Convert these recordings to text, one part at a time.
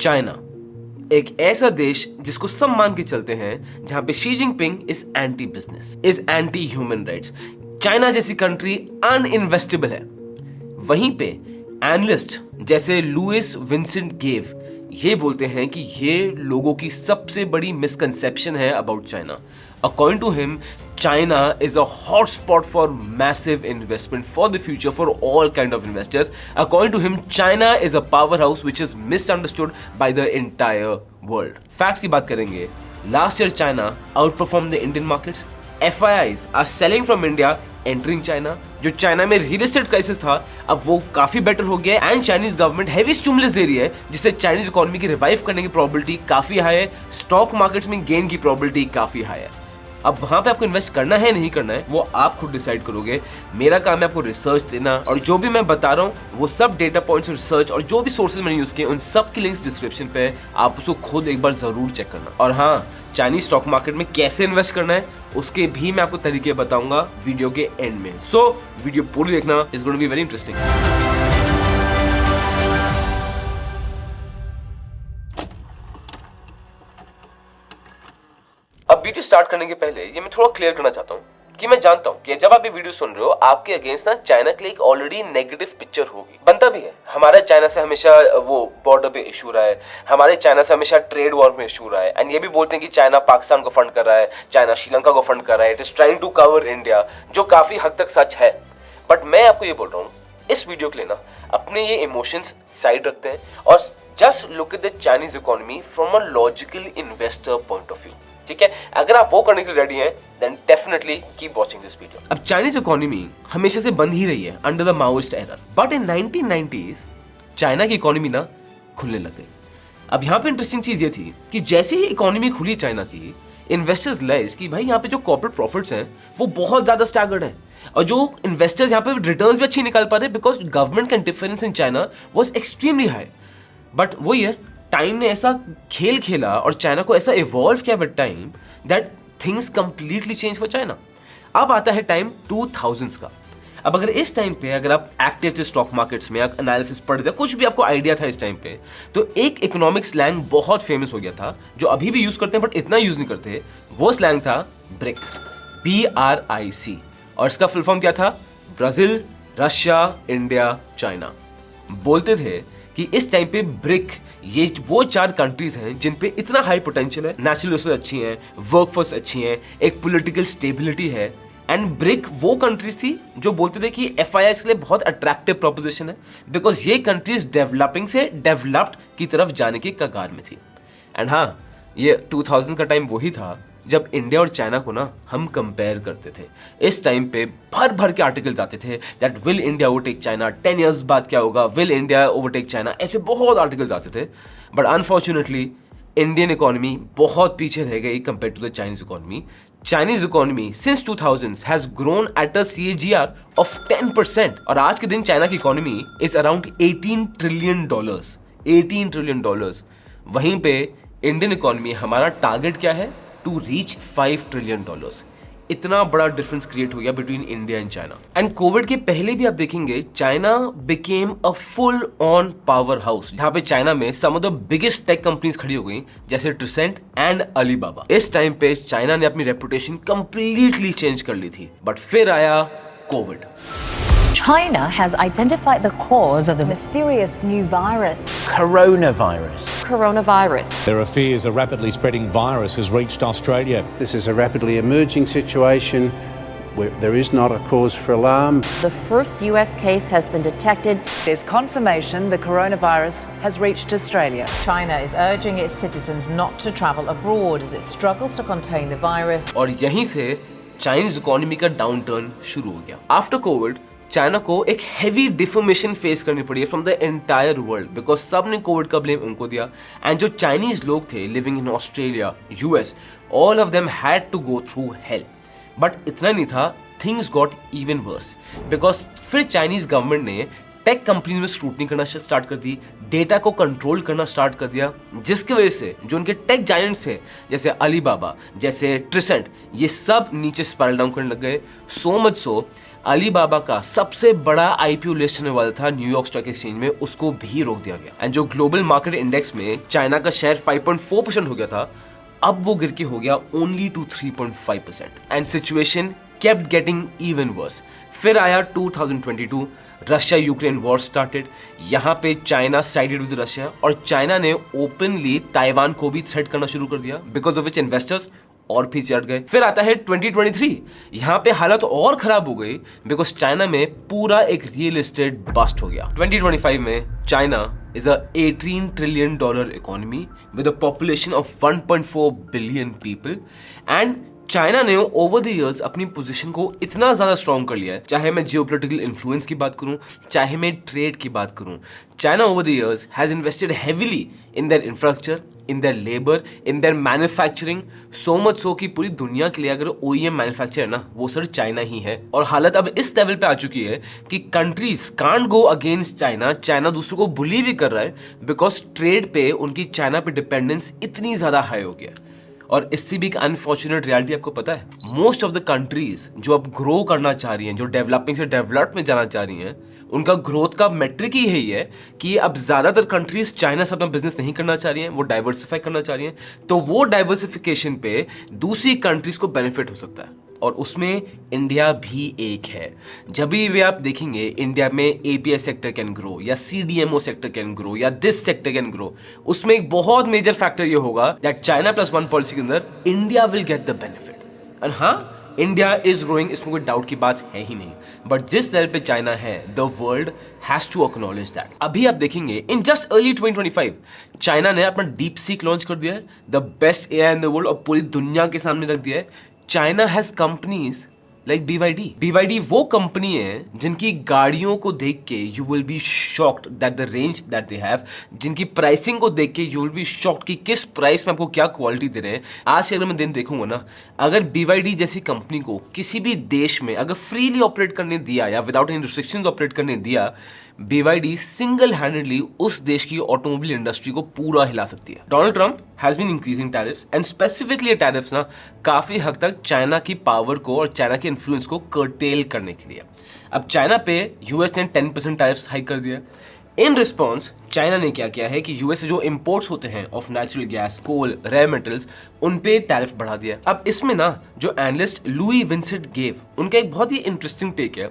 China एक ऐसा देश जिसको सब मान के चलते हैं, जहां पे Xi Jinping is anti business, is anti human rights. China जैसी कंट्री अनइन्वेस्टेबल है। वहीं पे एनालिस्ट जैसे लुइस विंसेंट गेव ये बोलते हैं कि ये लोगों की सबसे बड़ी मिसकंसेप्शन है about China. According to him, China is a hotspot for massive investment for the future for all kind of investors. According to him, China is a powerhouse which is misunderstood by the entire world. Facts की बात करेंगे. Last year, China outperformed the Indian markets. FIIs are selling from India, entering China. जो China में real estate crisis था, अब वो काफी better हो गया and Chinese government heavy stimulus दे रही है, जिससे चाइनीज इकोनॉमी की रिवाइव करने की प्रोबेबिलिटी काफी हाई है। स्टॉक मार्केट्स में गेन की प्रोबेबिलिटी काफी हाई है। अब वहां पे आपको इन्वेस्ट करना है नहीं करना है वो आप खुद डिसाइड करोगे। मेरा काम है आपको रिसर्च देना, और जो भी मैं बता रहा हूँ वो सब डेटा पॉइंट्स, रिसर्च और जो भी सोर्सेज मैंने यूज किए उन सब की लिंक्स डिस्क्रिप्शन पे है, आप उसको खुद एक बार जरूर चेक करना। और हाँ, चाइनीज स्टॉक मार्केट में कैसे इन्वेस्ट करना है उसके भी मैं आपको तरीके बताऊंगा वीडियो के एंड में। सो वीडियो पूरी देखना, is going to be very interesting. अब वीडियो स्टार्ट करने के पहले ये मैं थोड़ा क्लियर करना चाहता हूँ कि मैं जानता हूँ कि जब आप ये वीडियो सुन रहे हो आपके अगेंस्ट ना चाइना के लिए एक ऑलरेडी नेगेटिव पिक्चर होगी, बनता भी है। हमारा चाइना से हमेशा वो बॉर्डर पे इशू रहा है, हमारे चाइना से हमेशा ट्रेड वॉर में इशू रहा है, एंड ये भी बोलते हैं कि चाइना पाकिस्तान को फंड कर रहा है, चाइना श्रीलंका को फंड कर रहा है, it is trying to cover India, जो काफी हद तक सच है। बट मैं आपको ये बोल रहा हूँ, इस वीडियो के लिए ना अपने ये इमोशंस साइड रखते हैं और just look at the Chinese economy from a logical investor point of view. ठीक है, अगर आप वो करने के लिए रेडी हैं then definitely keep watching this video. अब चाइनीज इकोनॉमी हमेशा से बंद ही रही है under the Maoist era, but in 1990s China की इकोनॉमी ना खुलने लग गई। अब यहाँ पे इंटरेस्टिंग चीज ये थी कि जैसे ही इकोनॉमी खुली चाइना की, इन्वेस्टर्स रियलाइज कि भाई यहाँ पे जो कॉर्पोरेट प्रॉफिट्स हैं वो बहुत ज्यादा स्टैगर्ड है, और जो इन्वेस्टर्स यहाँ पे रिटर्न्स भी अच्छी निकाल पा रहे हैं बिकॉज गवर्नमेंट का interference in China was extremely high. But वही है, टाइम ने ऐसा खेल खेला और चाइना को ऐसा इवॉल्व किया with time that things completely change for China. अब आता है टाइम 2000s का। अब अगर इस टाइम पे अगर आप एक्टिव थे स्टॉक मार्केट्स में, एनालिसिस पढ़ते थे, कुछ भी आपको आइडिया था इस टाइम पे, तो एक इकोनॉमिक स्लैंग बहुत फेमस हो गया था जो अभी भी यूज करते हैं बट इतना यूज नहीं करते। वो स्लैंग था ब्रिक, BRIC, और इसका फुल फॉर्म क्या था? Brazil, Russia, India, China. बोलते थे कि इस टाइम पे ब्रिक ये वो 4 कंट्रीज हैं जिन पे इतना हाई पोटेंशियल है, नेचुरल रिसोर्स अच्छी हैं, वर्कफोर्स अच्छी हैं, एक पॉलिटिकल स्टेबिलिटी है। एंड ब्रिक वो कंट्रीज थी जो बोलते थे कि FII के लिए बहुत अट्रैक्टिव प्रोपोजिशन है बिकॉज ये कंट्रीज डेवलपिंग से डेवलप्ड की तरफ जाने की कगार में थी। एंड हाँ, ये 2000 का टाइम वही था जब इंडिया और चाइना को ना हम कंपेयर करते थे। इस टाइम पे भर भर के आर्टिकल्स आते थे that will India overtake China, 10 years बाद क्या होगा, विल इंडिया ओवरटेक चाइना, ऐसे बहुत आर्टिकल्स आते थे। बट अनफॉर्चुनेटली इंडियन इकोनॉमी बहुत पीछे रह गई compare to the Chinese economy. Chinese economy since 2000s has grown at a CAGR of 10%, और आज के दिन चाइना की इकोनॉमी इज अराउंड $18 ट्रिलियन। $18 ट्रिलियन। वहीं पे इंडियन इकोनॉमी, हमारा टारगेट क्या है? To reach $5 trillion. इतना बड़ा डिफरेंस क्रिएट हो गया between India and China. And Covid के पहले भी आप देखेंगे China became a full on powerhouse, जहां पे चाइना में some of the biggest tech companies खड़ी हो गई जैसे ट्रिसेंट एंड अलीबाबा। इस टाइम पे चाइना ने अपनी रेपुटेशन कंप्लीटली चेंज कर ली थी, बट फिर आया Covid. China has identified the cause of the mysterious new virus. Coronavirus. There are fears a rapidly spreading virus has reached Australia. This is a rapidly emerging situation where there is not a cause for alarm. The first US case has been detected. There's confirmation the coronavirus has reached Australia. China is urging its citizens not to travel abroad as it struggles to contain the virus. और यहीं से Chinese economy का downturn शुरू हो गया। After Covid China को एक heavy deformation face करनी पड़ी है from the entire world because सब ने कोविड का ब्लेम उनको दिया। एंड जो चाइनीज लोग थे living in Australia, US, all of them had to go through hell. But इतना नहीं था, things got even worse because फिर चाइनीज गवर्नमेंट ने टेक कंपनीज में स्क्रूटनी करना स्टार्ट कर दी, डेटा को कंट्रोल करना स्टार्ट कर दिया, जिसकी वजह से जो उनके टेक जायंट्स थे जैसे अलीबाबा, जैसे ट्रिसेंट, ये सब नीचे स्पाइरल डाउन करने लग गए। सो मच सो अलीबाबा का सबसे बड़ा आईपीओ लिस्ट होने वाला था न्यूयॉर्क स्टॉक एक्सचेंज में, उसको भी रोक दिया गया। एंड जो ग्लोबल मार्केट इंडेक्स में चाइना का शेयर 5.4% हो गया था, अब वो गिर के हो गया only to 3.5%। And situation kept getting even worse. फिर आया 2022, रशिया यूक्रेन वॉर स्टार्टेड। यहाँ पे चाइना साइडेड विद रशिया और चाइना ने ओपनली ताइवान को भी थ्रेट करना शुरू कर दिया, बिकॉज ऑफ विच इन्वेस्टर्स और भी चढ़ गए। फिर आता है 2023, यहाँ पे हालत और खराब हो गई बिकॉज चाइना में पूरा एक रियल एस्टेट बस्ट हो गया। 2025 में China is a $18 trillion economy with a population of 1.4 billion people and China ने ओवर द इयर्स अपनी पोजीशन को इतना ज्यादा स्ट्रॉन्ग कर लिया है, चाहे मैं जियोपॉलिटिकल इन्फ्लुएंस की बात करूं, चाहे मैं ट्रेड की बात करूं। China over the years has invested heavily in their infrastructure, in their labour, in their manufacturing, so much so कि पूरी दुनिया के लिए अगर OEM मैन्युफैक्चर है ना, वो सर चाइना ही है। और हालत अब इस लेवल पे आ चुकी है कि countries can't go against China. China दूसरों को बुली भी कर रहा है बिकॉज ट्रेड पे उनकी चाइना पे डिपेंडेंस इतनी ज्यादा हाई हो गया। और इससे भी एक अनफॉर्चुनेट रियलिटी आपको पता है, मोस्ट ऑफ द कंट्रीज जो अब ग्रो करना चाह रही हैं, जो डेवलपिंग से डेवलप्ड में जाना चाह रही हैं, उनका ग्रोथ का मेट्रिक ही यही है कि अब ज्यादातर कंट्रीज चाइना से अपना बिजनेस नहीं करना चाह रही हैं, वो डाइवर्सिफाई करना चाह रही हैं। तो वो डाइवर्सिफिकेशन पे दूसरी कंट्रीज को बेनिफिट हो सकता है और उसमें इंडिया भी एक है। जब भी आप देखेंगे इंडिया में API सेक्टर कैन ग्रो या CDMO सेक्टर कैन ग्रो या दिस सेक्टर कैन ग्रो, उसमें एक बहुत मेजर फैक्टर ये होगा दैट चाइना +1 पॉलिसी के अंदर India will get the benefit. And हाँ, इंडिया इज ग्रोइंग, इसमें कोई डाउट की बात है ही नहीं, बट जिस लेवल पे चाइना है the world has to acknowledge that. अभी आप देखेंगे इन जस्ट अर्ली 2025 चाइना ने अपना डीप सीक लॉन्च कर दिया है, the best AI in the world, और पूरी दुनिया के सामने रख दिया है। China has companies like BYD। BYD वो कंपनी है जिनकी गाड़ियों को देख के you will be shocked that the range that they have, जिनकी प्राइसिंग को देख के यू विल बी शॉक्ड कि किस प्राइस में आपको क्या क्वालिटी दे रहे हैं। आज से अगर मैं दिन देखूंगा ना, अगर BYD जैसी कंपनी को किसी भी देश में अगर फ्रीली ऑपरेट करने दिया या विदाउट एनी रिस्ट्रिक्शंस ऑपरेट करने दिया, BYD सिंगल हैंडेडली उस देश की ऑटोमोबाइल इंडस्ट्री को पूरा हिला सकती है। Donald Trump has been increasing tariffs and specifically tariffs ना काफी हद तक चाइना की पावर को और चाइना के इन्फ्लुएंस को कर्टेल करने के लिए। अब चाइना पे US ने 10% टैरिफ्स हाइक कर दिया। इन रिस्पॉन्स चाइना ने क्या किया है कि US से जो इंपोर्ट्स होते हैं of natural gas, coal, rare metals, उन पे टैरिफ बढ़ा दिया। अब इसमें ना जो एनालिस्ट लुई विंसेंट गेव, उनका एक बहुत ही इंटरेस्टिंग टेक है।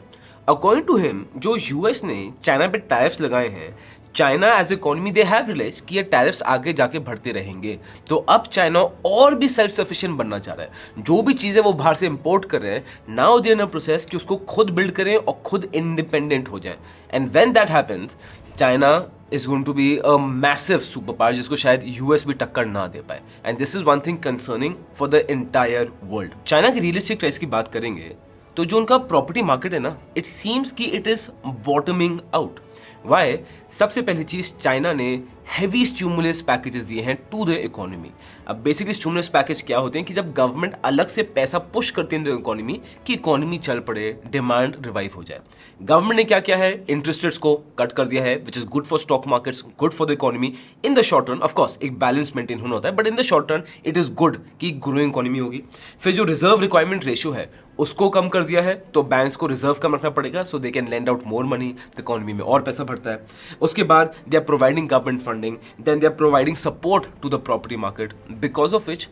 अकॉर्डिंग टू हिम, जो US ने चाइना पे टैरिफ्स लगाए हैं, China as economy they have realized कि ये टैरिफ्स आगे जाके बढ़ते रहेंगे। तो अब चाइना और भी सेल्फ सफिशिएंट बनना चाह रहा है। जो भी चीजें वो बाहर से इंपोर्ट कर रहे हैं, now they in a process कि उसको खुद बिल्ड करें और खुद इंडिपेंडेंट हो जाए। And when that happens, China is going to be a massive superpower जिसको शायद US भी टक्कर ना दे पाए। And this is one thing concerning for the entire world. China की रियल एस्टेट प्राइस की बात करेंगे तो जो उनका प्रॉपर्टी मार्केट है ना, इट सीम्स कि it is bottoming out. Why? सबसे पहली चीज, चाइना ने हैवी स्टिमुलस पैकेजेस दिए हैं टू द इकोनॉमी। अब बेसिकली स्टिमुलस पैकेज क्या होते हैं कि जब गवर्नमेंट अलग से पैसा पुश करती है इकोनॉमी कि इकोनॉमी चल पड़े, डिमांड रिवाइव हो जाए। गवर्नमेंट ने क्या किया है, इंटरेस्ट रेट्स को कट कर दिया है, which is good for stock markets, good for the economy in the short run. Of course एक बैलेंस मेंटेन होना होता है, but in the short run it is good कि ग्रोइंग इकोनॉमी होगी। फिर जो रिजर्व रिक्वायरमेंट रेशियो है उसको कम कर दिया है, तो बैंक्स को रिजर्व कम रखना पड़ेगा, so they can lend out more money, the economy में और पैसा बढ़ता है। उसके बाद they are providing government funding, then they are providing support to the property market, because of which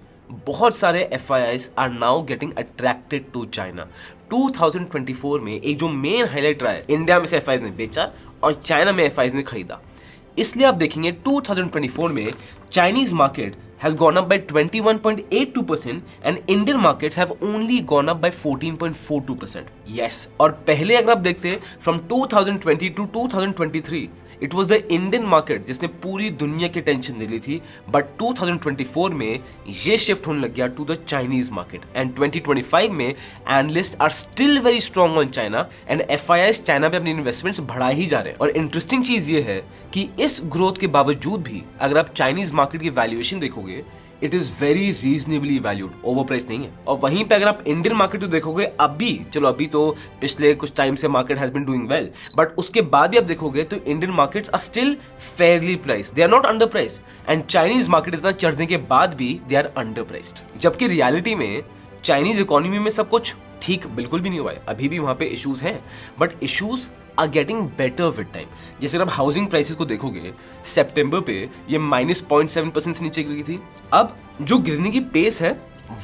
बहुत सारे FIIs are now getting attracted to China. 2024 में एक जो मेन हाईलाइट रहा है, इंडिया में से FIIs ने बेचा और चाइना में FIIs ने खरीदा। इसलिए आप देखेंगे 2024 में Chinese market has gone up by 21.82% and Indian markets have only gone up by 14.42%. Yes, और पहले अगर आप देखते हैं from 2020 to 2023 it was the Indian market जिसने पूरी दुनिया की टेंशन दे ली थी, बट 2024 में ये शिफ्ट होने लग गया to the Chinese market. And 2025 में analyst are still very strong on China and FIIs China पे अपनी इन्वेस्टमेंट्स बढ़ा ही जा रहे हैं। और इंटरेस्टिंग चीज ये है कि इस ग्रोथ के बावजूद भी अगर आप चाइनीज मार्केट की वैल्यूएशन देखोगे, it is very reasonably valued, over price नहीं है। और वहीं पे अगर आप इंडियन मार्केट को देखोगे, अभी तो पिछले कुछ टाइम से market has been doing well, but उसके बाद भी आप देखोगे तो Indian markets are still fairly priced, they are not under priced. And Chinese market इतना चढ़ने के बाद भी दे आर अंडर प्राइस्ड, जबकि रियलिटी में चाइनीज इकोनॉमी में सब कुछ ठीक बिल्कुल भी नहीं हुआ है, अभी भी वहां पे इश्यूज हैं, बट issues are getting better with time. जैसे अगर आप हाउसिंग प्राइसेस को देखोगे, सितंबर पे ये -0.7% से नीचे गिरी थी। अब जो गिरने की पेस है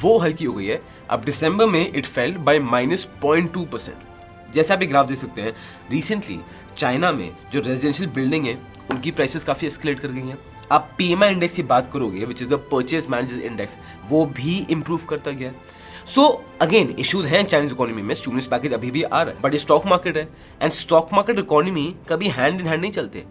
वो हल्की हो गई है। अब दिसंबर में इट फेल बाय -0.2%। जैसे आप ये ग्राफ देख सकते हैं, रिसेंटली चाइना में जो रेजिडेंशियल बिल्डिंग है उनकी प्राइसेस काफी एस्केलेट कर गई हैं। आप PMI इंडेक्स की बात करोगे, which is the purchase manager index, वो भी इंप्रूव करता गया। सो अगेन इश्यूज हैं चाइनीज इकोनॉमी में, स्टिमुलस पैकेज अभी भी आ रहा है, बट ये स्टॉक मार्केट है एंड स्टॉक मार्केट इकोनॉमी कभी हैंड इन हैंड नहीं चलते।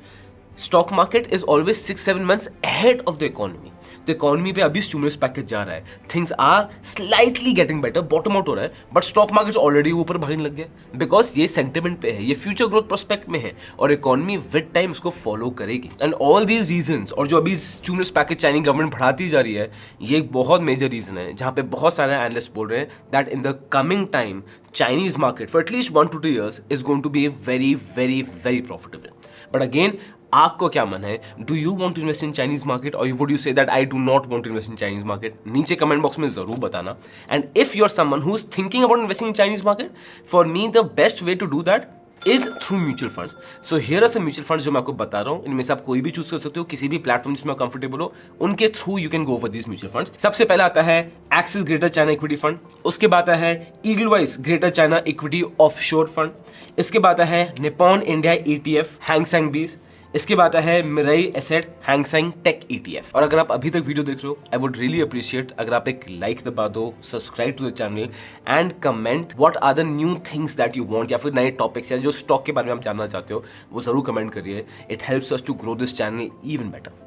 Stock market is always 6-7 months ahead of the economy। तो इकोनॉमी पे अभी स्टिमुलस पैकेज जा रहा है, things are slightly getting better, bottom out हो रहा है, बट स्टॉक मार्केट ऑलरेडी ऊपर भागने लग गया, बिकॉज ये सेंटिमेंट पे है, ये फ्यूचर ग्रोथ प्रोस्पेक्ट में है और इकोनॉमी विद टाइम इसको फॉलो करेगी। एंड ऑल दीज रीजंस, और जो अभी स्टिमुलस पैकेज चाइनीज गवर्नमेंट बढ़ाती जा रही है, ये एक बहुत मेजर रीजन है जहां पे बहुत सारे एनालिस्ट बोल रहे हैं that in the coming time Chinese market for at least 1 to 2 years is going to be very, very, very profitable. But again, आपको क्या मन है? Do you want to invest in Chinese market or would you say that I do not want to invest in Chinese market? नीचे comment box में जरूर बताना. And if you're someone who's thinking about investing in Chinese market, for me the best way to do that is through mutual funds. So here are some mutual funds जो मैं आपको बता रहा हूँ, इनमें से आप कोई भी चूज कर सकते हो, किसी भी प्लेटफॉर्म जिसमें कंफर्टेबल हो, उनके through you can go for this mutual funds. सबसे पहला आता है Axis Greater China equity fund, उसके बाद आता है Edelweiss Greater China equity offshore fund, इसके बाद आता है Nippon India ETF Hang Seng 20, इसके बाद है Mirae Asset Hang Seng tech ETF। और अगर आप अभी तक वीडियो देख रहे हो, आई वुड रियली अप्रिशिएट अगर आप एक लाइक दबा दो, subscribe to the channel and comment what are the new things that you want, या फिर नए टॉपिक्स या जो स्टॉक के बारे में आप जानना चाहते हो वो जरूर कमेंट करिए। It helps us to grow this channel even better.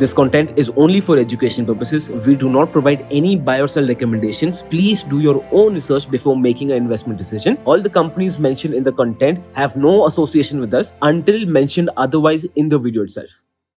This content is only for education purposes. We do not provide any buy or sell recommendations. Please do your own research before making an investment decision. All the companies mentioned in the content have no association with us until mentioned otherwise in the video itself.